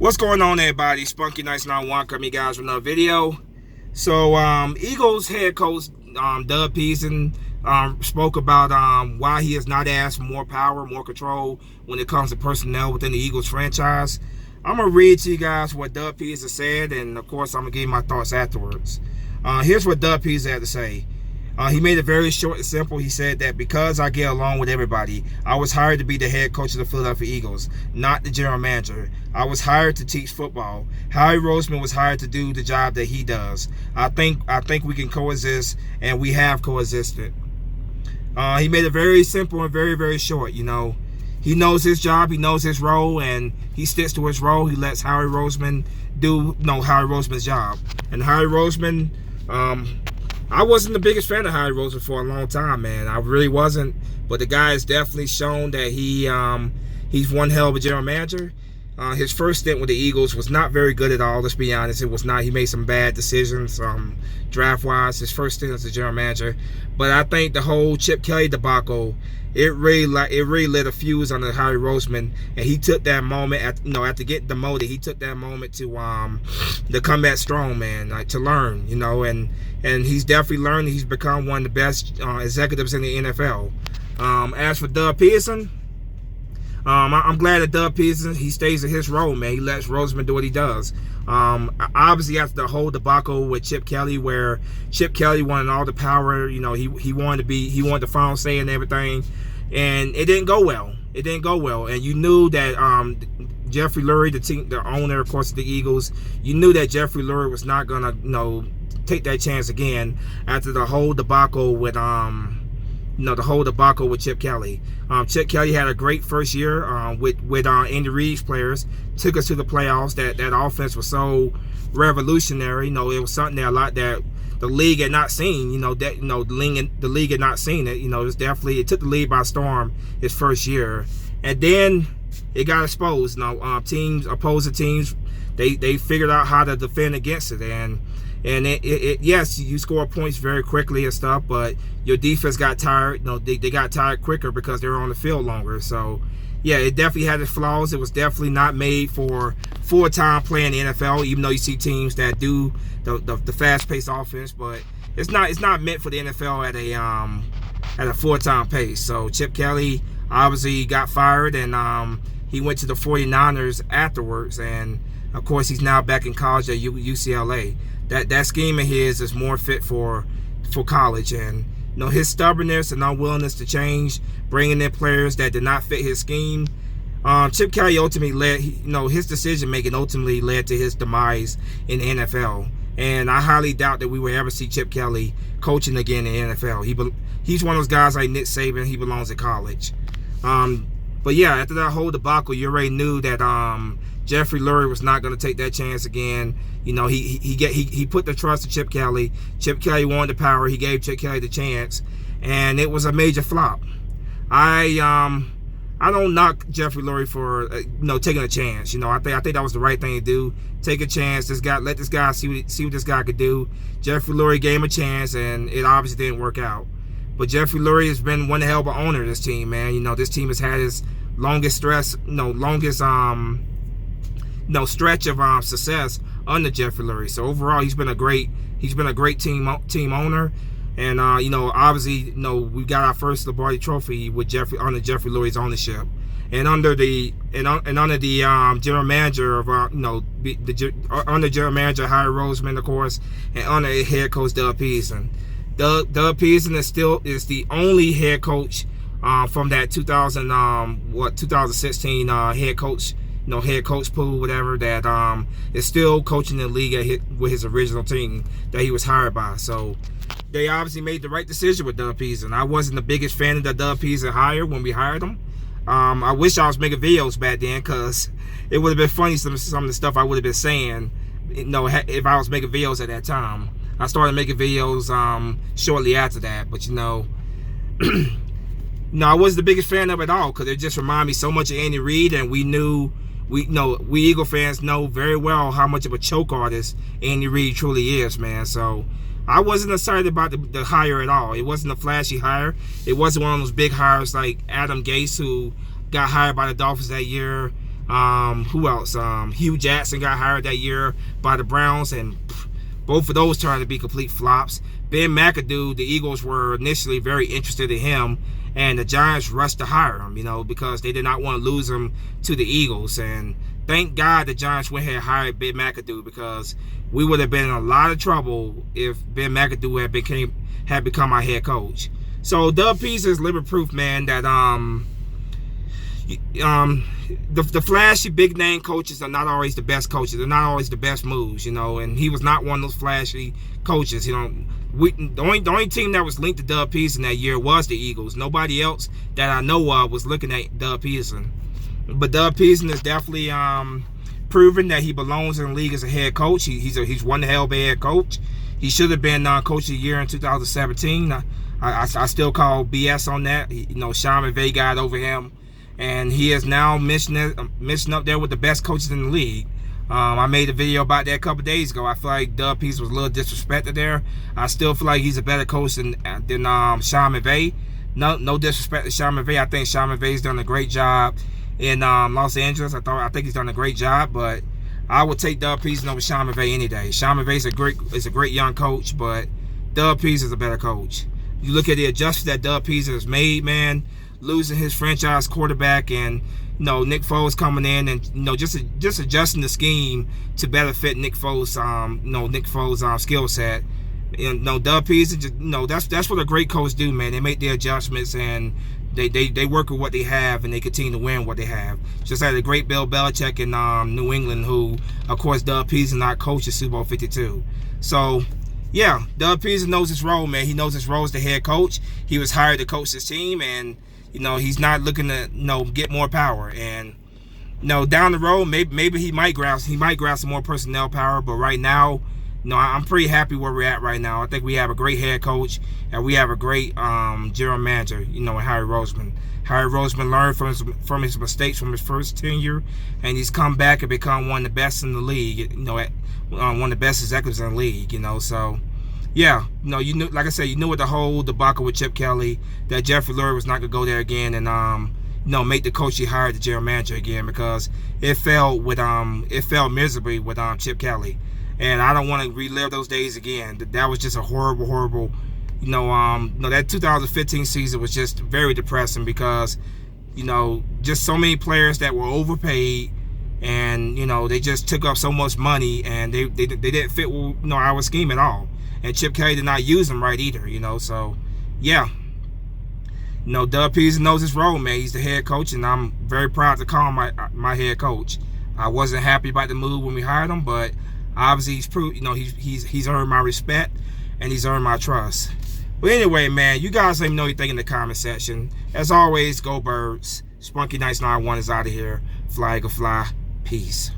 What's going on, everybody? Spunky Nice 91 coming you guys with another video. So Eagles head coach Doug Pederson spoke about why he has not asked for more power, more control when it comes to personnel within the Eagles franchise. I'm gonna read to you guys what Doug Pederson said, and of course I'm gonna give you my thoughts afterwards. Here's what Doug Pederson had to say. He made it very short and simple. He said that because I get along with everybody, I was hired to be the head coach of the Philadelphia Eagles, not the general manager. I was hired to teach football. Howie Roseman was hired to do the job that he does. I think we can coexist, and we have coexisted. He made it very simple and very, very short. You know, he knows his job, he knows his role, and he sticks to his role. He lets Howie Roseman do Howie Roseman's job. And Howie Roseman, I wasn't the biggest fan of Howie Roseman for a long time, man. I really wasn't. But the guy has definitely shown that he's one hell of a general manager. His first stint with the Eagles was not very good at all. Let's be honest, it was not. He made some bad decisions, draft-wise. His first stint as a general manager. But I think the whole Chip Kelly debacle, it really lit a fuse under Howie Roseman, and he took that moment after getting demoted. He took that moment to come back strong, man, like to learn, and he's definitely learned. He's become one of the best executives in the NFL. As for Doug Pederson, I'm glad that Doug Pederson, he stays in his role, man. He lets Roseman do what he does. Obviously after the whole debacle with Chip Kelly, where Chip Kelly wanted all the power, he wanted the final say and everything, and it didn't go well. It didn't go well, and you knew that Jeffrey Lurie, the owner, of course, of the Eagles, you knew that Jeffrey Lurie was not gonna, take that chance again after the whole debacle with Chip Kelly. Chip Kelly had a great first year with Andy Reid's players, took us to the playoffs. That offense was so revolutionary. It was something that the league had not seen. The league had not seen it. It took the league by storm his first year, and then it got exposed. Opposing teams, they figured out how to defend against it, and yes, you score points very quickly and stuff, but your defense got tired. They got tired quicker because they were on the field longer. So, yeah, it definitely had its flaws. It was definitely not made for full-time play in the NFL, even though you see teams that do the fast-paced offense, but it's not meant for the NFL at a full-time pace. So Chip Kelly obviously got fired, and he went to the 49ers afterwards, and of course he's now back in college at UCLA. That scheme of his is more fit for college, and his stubbornness and unwillingness to change, bringing in players that did not fit his scheme. Chip Kelly ultimately led, his decision making ultimately led to his demise in the NFL, and I highly doubt that we will ever see Chip Kelly coaching again in the NFL. He's one of those guys like Nick Saban. He belongs at college. But yeah, after that whole debacle, you already knew that Jeffrey Lurie was not going to take that chance again. He put the trust in Chip Kelly. Chip Kelly wanted the power. He gave Chip Kelly the chance, and it was a major flop. I don't knock Jeffrey Lurie for taking a chance. I think that was the right thing to do. Take a chance. Let this guy see what this guy could do. Jeffrey Lurie gave him a chance, and it obviously didn't work out. But Jeffrey Lurie has been one hell of an owner of this team, man. This team has had its longest stretch of success under Jeffrey Lurie. So overall, he's been a great team owner, and obviously, we got our first Lombardi Trophy with under Jeffrey Lurie's ownership, and under the general manager of under general manager Howie Roseman, of course, and under head coach Doug Pederson. Doug Pederson is the only head coach from that 2016 head coach. Head coach pool, whatever, that is still coaching the league with his original team that he was hired by. So they obviously made the right decision with Doug Pederson. I wasn't the biggest fan of the Doug Pederson hire when we hired him. I wish I was making videos back then, because it would have been funny some of the stuff I would have been saying, if I was making videos at that time. I started making videos shortly after that, but I wasn't the biggest fan of it all, because it just reminded me so much of Andy Reid, and we Eagle fans know very well how much of a choke artist Andy Reid truly is, man. So I wasn't excited about the hire at all. It wasn't a flashy hire. It wasn't one of those big hires like Adam Gase, who got hired by the Dolphins that year. Who else? Hugh Jackson got hired that year by the Browns, and both of those turned to be complete flops. Ben McAdoo, the Eagles were initially very interested in him, and the Giants rushed to hire him, because they did not want to lose him to the Eagles. And thank God the Giants went ahead and hired Ben McAdoo, because we would have been in a lot of trouble if Ben McAdoo had become our head coach. So Doug Peterson is living proof, man, that the flashy big name coaches are not always the best coaches. They're not always the best moves, and he was not one of those flashy coaches. The only team that was linked to Doug Peterson that year was the Eagles. Nobody else that I know of was looking at Doug Peterson. But Doug Peterson is definitely proven that he belongs in the league as a head coach. He's one hell of a head coach. He should have been coach of the year in 2017. I still call BS on that. Sean McVay got over him, and he is now mentioned up there with the best coaches in the league. I made a video about that a couple days ago. I feel like Doug Peterson was a little disrespected there. I still feel like he's a better coach than Sean McVay. No disrespect to Sean McVay. I think Sean McVay's done a great job in Los Angeles. I think he's done a great job, but I would take Doug Peterson over Sean McVay any day. Sean McVay is a great young coach, but Doug Peterson is a better coach. You look at the adjustments that Doug Peterson has made, man, losing his franchise quarterback, and Nick Foles coming in, and just adjusting the scheme to better fit Nick Foles' skill set. Doug Peterson, that's what a great coach do, man. They make the adjustments, and they work with what they have, and they continue to win what they have. Just like the great Bill Belichick in New England, who, of course, Doug Peterson not coached at Super Bowl 52. So, yeah, Doug Peterson knows his role, man. He knows his role as the head coach. He was hired to coach his team, and he's not looking to get more power. And down the road, maybe he might grab some more personnel power. But right now, I'm pretty happy where we're at right now. I think we have a great head coach, and we have a great general manager, in Harry Roseman. Harry Roseman learned from his mistakes from his first tenure, and he's come back and become one of the best in the league. One of the best executives in the league. So. Yeah, you knew, like I said, you knew with the whole debacle with Chip Kelly that Jeffrey Lurie was not gonna go there again and make the coach he hired the general manager again, because it failed miserably with Chip Kelly, and I don't want to relive those days again. That was just a horrible. That 2015 season was just very depressing because just so many players that were overpaid, and they just took up so much money, and they didn't fit our scheme at all. And Chip Kelly did not use him right either, so, yeah. Doug Peterson knows his role, man. He's the head coach, and I'm very proud to call him my head coach. I wasn't happy about the move when we hired him, but obviously he's proved, he's earned my respect, and he's earned my trust. But anyway, man, you guys let me know what you think in the comment section. As always, go Birds. Spunky Nights 91 is out of here. Fly, go fly. Peace.